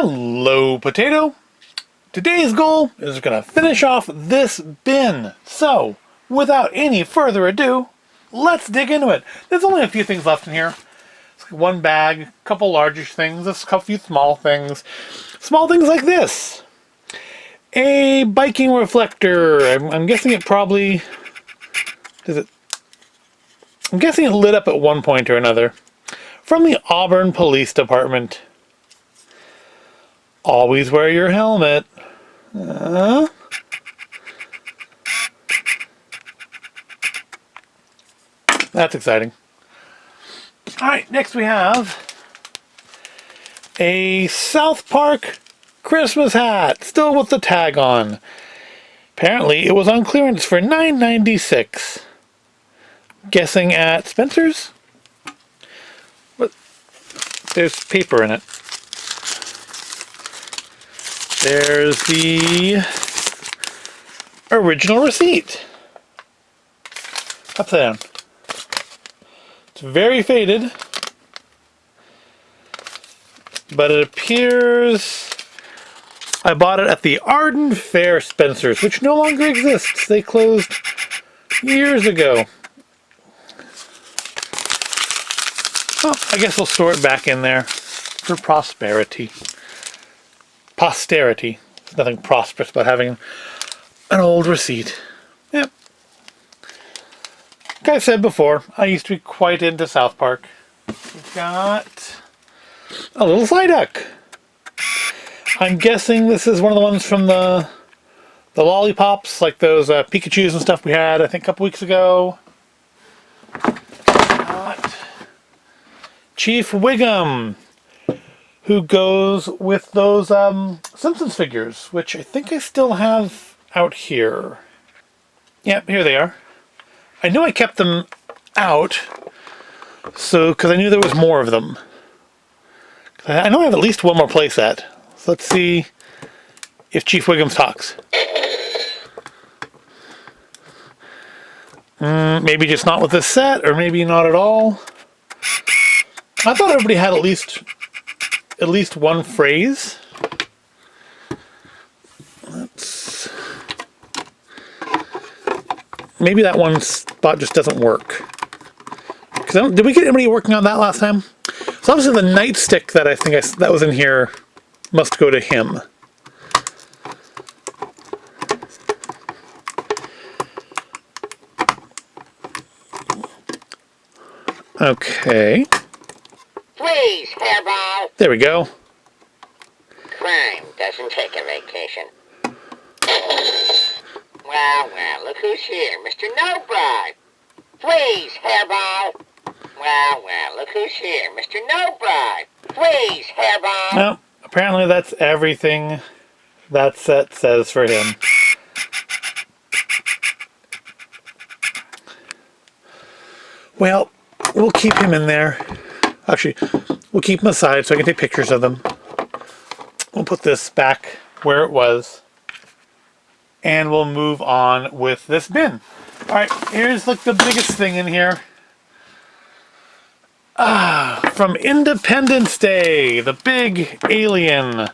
Hello, Potato. Today's goal is going to finish off this bin. So, without any further ado, let's dig into it. There's only a few things left in here. It's one bag, a couple largish things, a few small things. Small things like this. A biking reflector. I'm guessing it probably... I'm guessing it lit up at one point or another. From the Auburn Police Department. Always wear your helmet. That's exciting. Alright, next we have a South Park Christmas hat, still with the tag on. Apparently it was on clearance for $9.96. Guessing at Spencer's? What? There's paper in it. There's the original receipt. Upside down. It's very faded, but it appears I bought it at the Arden Fair Spencer's, which no longer exists. They closed years ago. Well, I guess we'll store it back in there for prosperity. Posterity. There's nothing prosperous about having an old receipt. Yep. Like I said before, I used to be quite into South Park. We've got a little Psyduck. I'm guessing this is one of the ones from the lollipops, like those Pikachus and stuff we had, I think, a couple weeks ago. Got Chief Wiggum, who goes with those Simpsons figures, which I think I still have out here. Yep, here they are. I knew I kept them out, so because I knew there was more of them. I know I have at least one more playset. So let's see if Chief Wiggum talks. Maybe just not with this set, or maybe not at all. I thought everybody had at least one phrase. Maybe that one spot just doesn't work. Did we get anybody working on that last time? So obviously the nightstick that I think that was in here must go to him. Okay. Please, hairball. There we go. Crime doesn't take a vacation. Well, look who's here, Mr. No Bribe. Please, hairball. Well, look who's here, Mr. No Bribe. Please, hairball. No, apparently that's everything that set says for him. Well, we'll keep him in there. Actually, we'll keep him aside so I can take pictures of them. We'll put this back where it was. And we'll move on with this bin. Alright, here's like the biggest thing in here. From Independence Day, the big alien.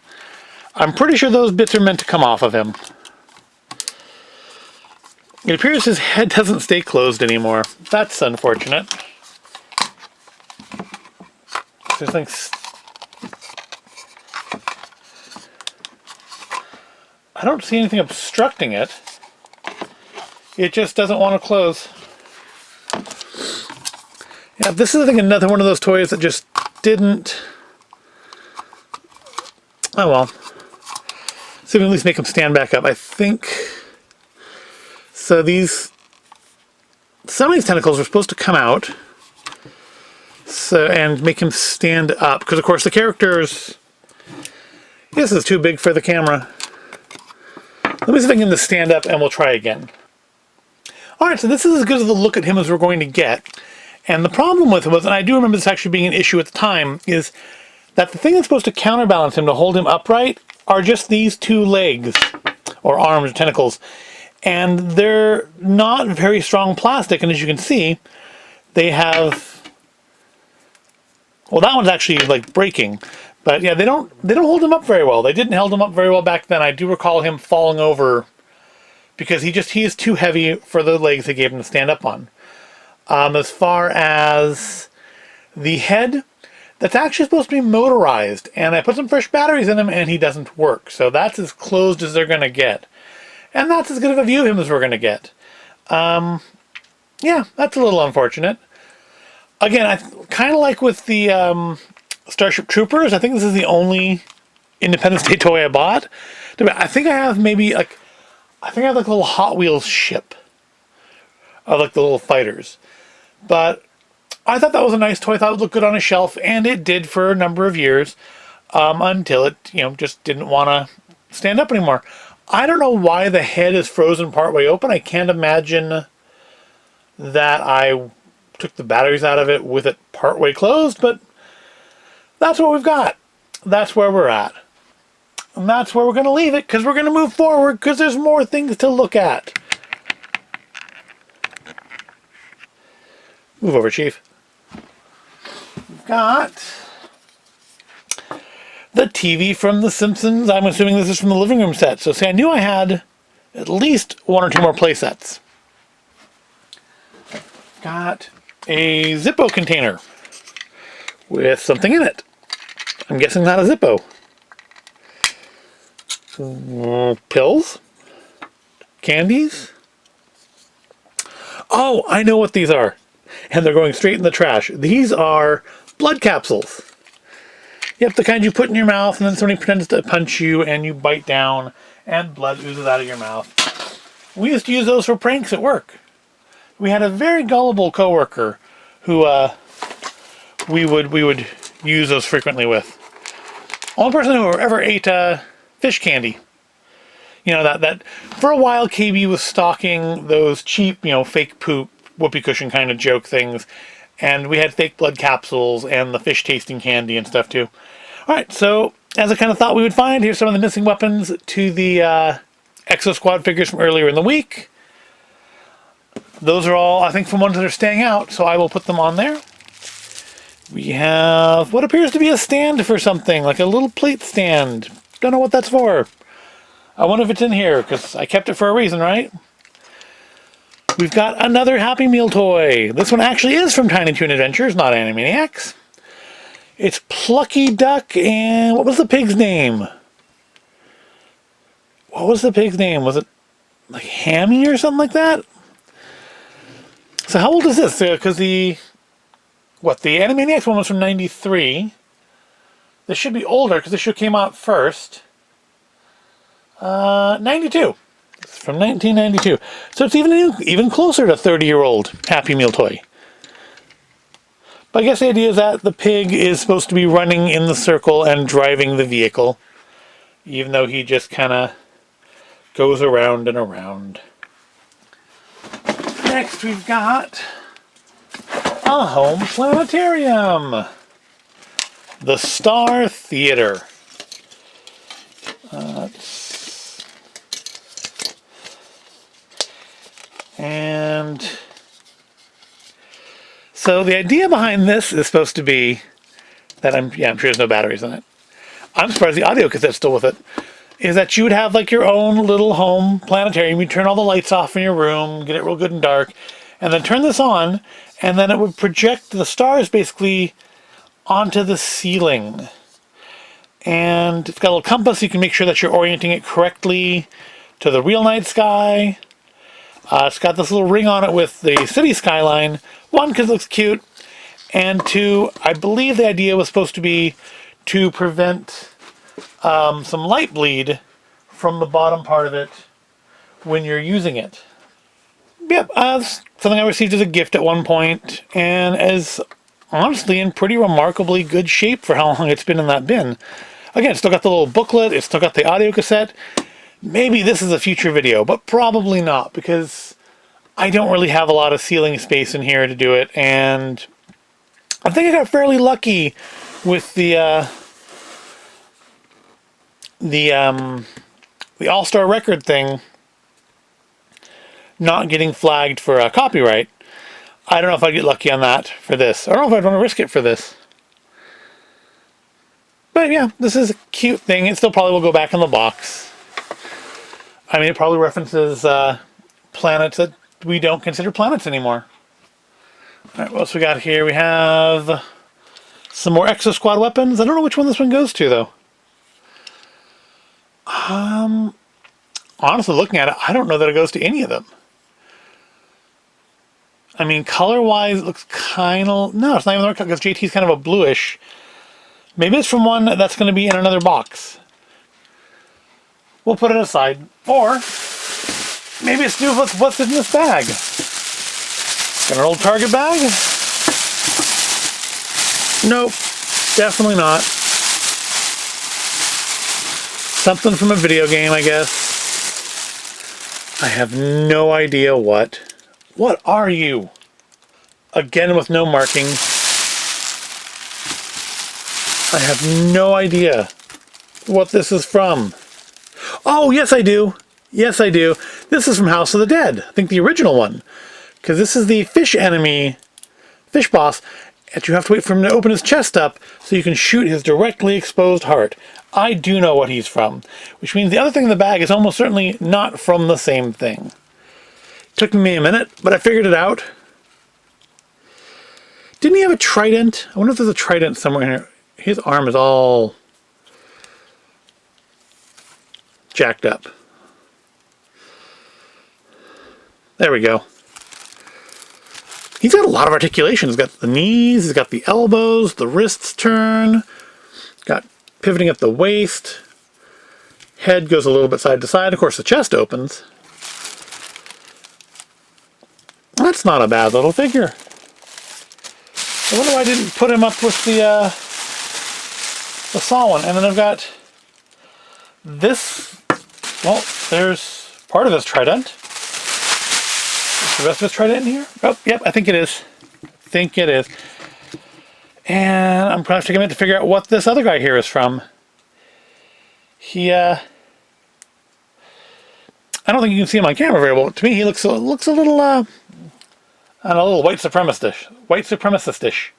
I'm pretty sure those bits are meant to come off of him. It appears his head doesn't stay closed anymore. That's unfortunate. There's things... I don't see anything obstructing it. It just doesn't want to close. Yeah, this is, I think, another one of those toys that just didn't... Oh well. So we can at least make him stand back up. I think... So some of these tentacles are supposed to come out. So, and make him stand up. Because, of course, the characters... This is too big for the camera. Let me see if I can get him to stand up and we'll try again. Alright, so this is as good of a look at him as we're going to get. And the problem with him was, and I do remember this actually being an issue at the time, is that the thing that's supposed to counterbalance him to hold him upright are just these two legs, or arms, or tentacles. And they're not very strong plastic, and as you can see, they have... Well, that one's actually like breaking, But yeah, they don't hold him up very well. They didn't hold him up very well back then. I do recall him falling over because he is too heavy for the legs they gave him to stand up on. As far as the head, that's actually supposed to be motorized, and I put some fresh batteries in him, and he doesn't work. So that's as closed as they're going to get. And that's as good of a view of him as we're going to get. Yeah, that's a little unfortunate. Again, I kind of like with the Starship Troopers. I think this is the only Independence Day toy I bought. I think I have maybe like a little Hot Wheels ship of like the little fighters. But I thought that was a nice toy. I thought it would look good on a shelf, and it did for a number of years until it, just didn't want to stand up anymore. I don't know why the head is frozen partway open. I can't imagine that I took the batteries out of it with it partway closed, but that's what we've got. That's where we're at. And that's where we're going to leave it, because we're going to move forward, because there's more things to look at. Move over, Chief. We've got the TV from The Simpsons. I'm assuming this is from the living room set. So see, I knew I had at least one or two more play sets. Got a Zippo container with something in it. I'm guessing not a Zippo. Pills? Candies? Oh, I know what these are. And they're going straight in the trash. These are blood capsules. Yep, the kind you put in your mouth and then somebody pretends to punch you and you bite down and blood oozes out of your mouth. We used to use those for pranks at work. We had a very gullible coworker who we would use those frequently with. Only person who ever ate fish candy. That for a while KB was stocking those cheap, fake poop, whoopee cushion kind of joke things. And we had fake blood capsules and the fish tasting candy and stuff too. Alright, so as I kind of thought we would find, here's some of the missing weapons to the Exo Squad figures from earlier in the week. Those are all, I think, from ones that are staying out, so I will put them on there. We have what appears to be a stand for something, like a little plate stand. Don't know what that's for. I wonder if it's in here, because I kept it for a reason, right? We've got another Happy Meal toy. This one actually is from Tiny Toon Adventures, not Animaniacs. It's Plucky Duck and... what was the pig's name? Was it like Hammy or something like that? So how old is this? Because the Animaniacs one was from 93. This should be older because this show came out first. 92. It's from 1992. So it's even closer to 30-year-old Happy Meal toy. But I guess the idea is that the pig is supposed to be running in the circle and driving the vehicle, even though he just kind of goes around and around. Next we've got a home planetarium. The Star Theater. And so the idea behind this is supposed to be that I'm sure there's no batteries in it. I'm surprised the audio cassette's still with it. Is that you would have like your own little home planetarium. You turn all the lights off in your room, get it real good and dark, and then turn this on, and then it would project the stars basically onto the ceiling. And it's got a little compass so you can make sure that you're orienting it correctly to the real night sky. It's got this little ring on it with the city skyline. One, because it looks cute. And two, I believe the idea was supposed to be to prevent some light bleed from the bottom part of it when you're using it. Yep, something I received as a gift at one point, and is honestly in pretty remarkably good shape for how long it's been in that bin. Again, it's still got the little booklet, it's still got the audio cassette. Maybe this is a future video, but probably not, because I don't really have a lot of ceiling space in here to do it, and I think I got fairly lucky with the All-Star Record thing not getting flagged for copyright. I don't know if I'd get lucky on that for this. I don't know if I'd want to risk it for this. But yeah, this is a cute thing. It still probably will go back in the box. I mean, it probably references planets that we don't consider planets anymore. Alright, what else we got here? We have some more Exo Squad weapons. I don't know which one this one goes to, though. Honestly, looking at it, I don't know that it goes to any of them. I mean, color-wise, it looks kind of... No, it's not even the right color, because JT's kind of a bluish. Maybe it's from one that's going to be in another box. We'll put it aside. Or, maybe it's new with what's in this bag. Got an old Target bag? Nope, definitely not. Something from a video game, I guess. I have no idea what. What are you? Again with no marking. I have no idea what this is from. Oh, yes I do. Yes I do. This is from House of the Dead. I think the original one. Because this is the fish enemy, fish boss, and you have to wait for him to open his chest up so you can shoot his directly exposed heart. I do know what he's from. Which means the other thing in the bag is almost certainly not from the same thing. Took me a minute, but I figured it out. Didn't he have a trident? I wonder if there's a trident somewhere in here. His arm is all jacked up. There we go. He's got a lot of articulation. He's got the knees, he's got the elbows, the wrists turn, got pivoting at the waist. Head goes a little bit side to side. Of course, the chest opens. That's not a bad little figure. I wonder why I didn't put him up with the Saw one. And then I've got this. Well, there's part of his trident. Is the rest of his trident in here? Oh, yep, I think it is. I think it is. And I'm going to take a minute to figure out what this other guy here is from. He, I don't think you can see him on camera very well. To me, he looks a little, a little white supremacist-ish. White supremacist-ish.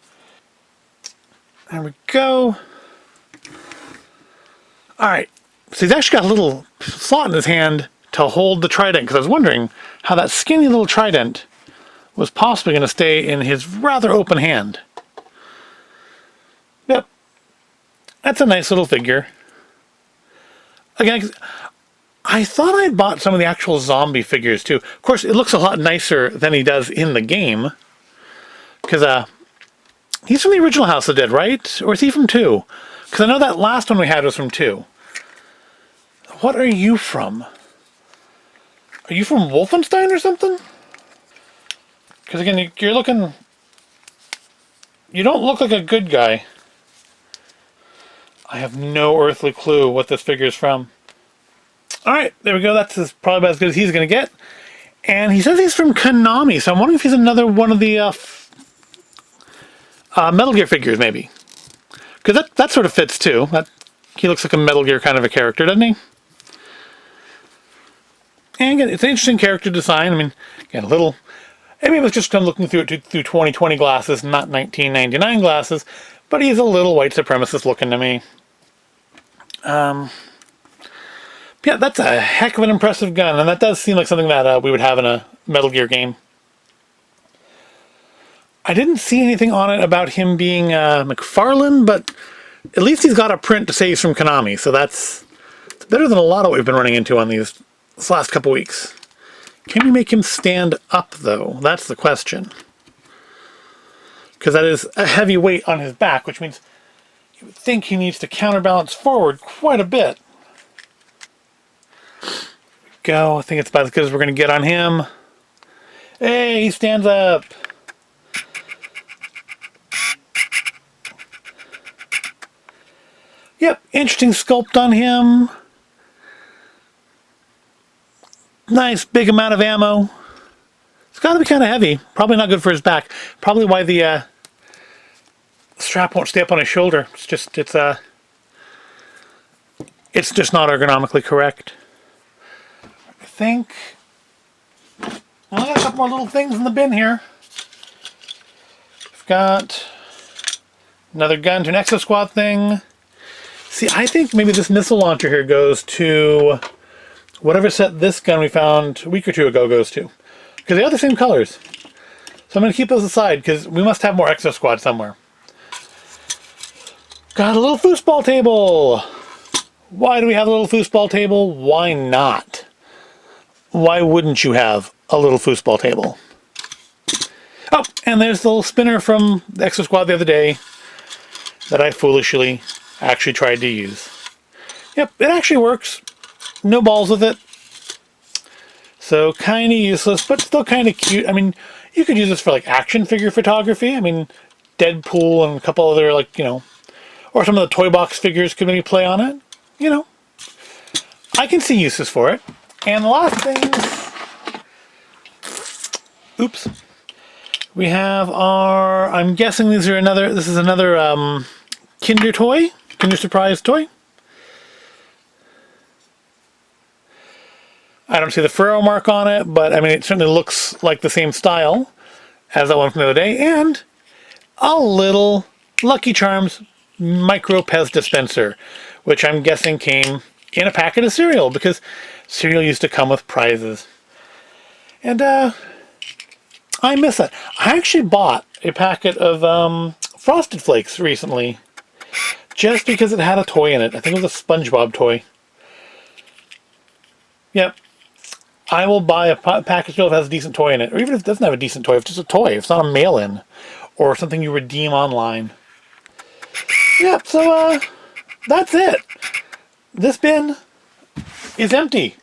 There we go. Alright. So he's actually got a little slot in his hand to hold the trident, because I was wondering how that skinny little trident was possibly going to stay in his rather open hand. Yep. That's a nice little figure. Again, I thought I bought some of the actual zombie figures too. Of course, it looks a lot nicer than he does in the game. Because he's from the original House of the Dead, right? Or is he from 2? Because I know that last one we had was from 2. What are you from? Are you from Wolfenstein or something? Because again, you're looking... You don't look like a good guy. I have no earthly clue what this figure is from. Alright, there we go. That's probably about as good as he's going to get. And he says he's from Konami, so I'm wondering if he's another one of the Metal Gear figures, maybe. Because that sort of fits, too. He looks like a Metal Gear kind of a character, doesn't he? And again, it's an interesting character design. I mean, again, a little... Maybe I was just looking through it through 2020 glasses, not 1999 glasses, but he's a little white supremacist looking to me. Yeah, that's a heck of an impressive gun, and that does seem like something that we would have in a Metal Gear game. I didn't see anything on it about him being McFarlane, but at least he's got a print to say he's from Konami, so it's better than a lot of what we've been running into on this last couple weeks. Can we make him stand up, though? That's the question. Because that is a heavy weight on his back, which means you would think he needs to counterbalance forward quite a bit. Go. I think it's about as good as we're going to get on him. Hey, he stands up. Yep, interesting sculpt on him. Nice big amount of ammo. It's got to be kind of heavy. Probably not good for his back. Probably why the strap won't stay up on his shoulder. It's just not ergonomically correct. I think. Well, I got a couple more little things in the bin here. We've got another gun to an Exo Squad thing. See, I think maybe this missile launcher here goes to whatever set this gun we found a week or two ago goes to. Because they are the same colors. So I'm going to keep those aside, because we must have more Exo Squad somewhere. Got a little foosball table! Why do we have a little foosball table? Why not? Why wouldn't you have a little foosball table? Oh, and there's the little spinner from the Exo Squad the other day that I foolishly actually tried to use. Yep, it actually works. No balls with it. So kind of useless, but still kind of cute. I mean, you could use this for like action figure photography. I mean, Deadpool and a couple other, like, you know, or some of the toy box figures could maybe play on it. You know, I can see uses for it. And the last thing, oops, we have our, I'm guessing this is another Kinder toy, Kinder Surprise toy. I don't see the Furrow mark on it, but I mean, it certainly looks like the same style as that one from the other day. And a little Lucky Charms micro Pez dispenser, which I'm guessing came in a packet of cereal, because cereal used to come with prizes. And I miss that. I actually bought a packet of Frosted Flakes recently, just because it had a toy in it. I think it was a SpongeBob toy. Yep. I will buy a package that has a decent toy in it. Or even if it doesn't have a decent toy, if it's just a toy, if it's not a mail-in, or something you redeem online. Yep, so that's it. This bin is empty.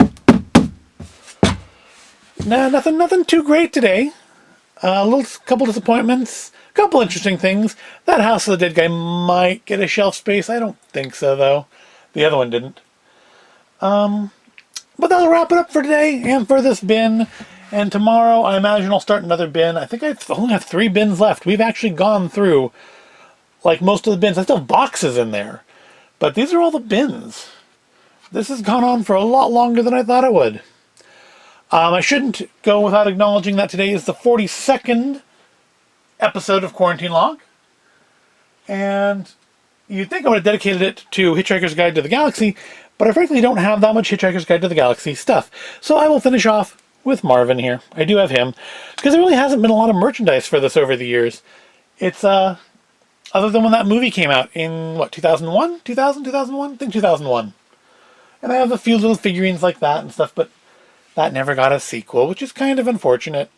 Nah, nothing too great today. Couple disappointments, couple interesting things. That House of the Dead guy might get a shelf space. I don't think so, though. The other one didn't. But that'll wrap it up for today and for this bin. And tomorrow, I imagine I'll start another bin. I think I only have 3 bins left. We've actually gone through, like, most of the bins. I still have boxes in there. But these are all the bins. This has gone on for a lot longer than I thought it would. I shouldn't go without acknowledging that today is the 42nd episode of Quarantine Log. And you'd think I would have dedicated it to Hitchhiker's Guide to the Galaxy, but I frankly don't have that much Hitchhiker's Guide to the Galaxy stuff. So I will finish off with Marvin here. I do have him, because there really hasn't been a lot of merchandise for this over the years. It's, other than when that movie came out in, what, 2001? 2001? I think 2001. And I have a few little figurines like that and stuff, but that never got a sequel, which is kind of unfortunate.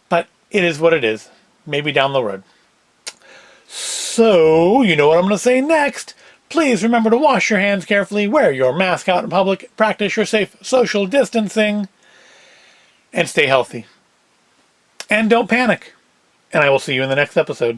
But it is what it is. Maybe down the road. So, you know what I'm going to say next. Please remember to wash your hands carefully, wear your mask out in public, practice your safe social distancing, and stay healthy. And don't panic. And I will see you in the next episode.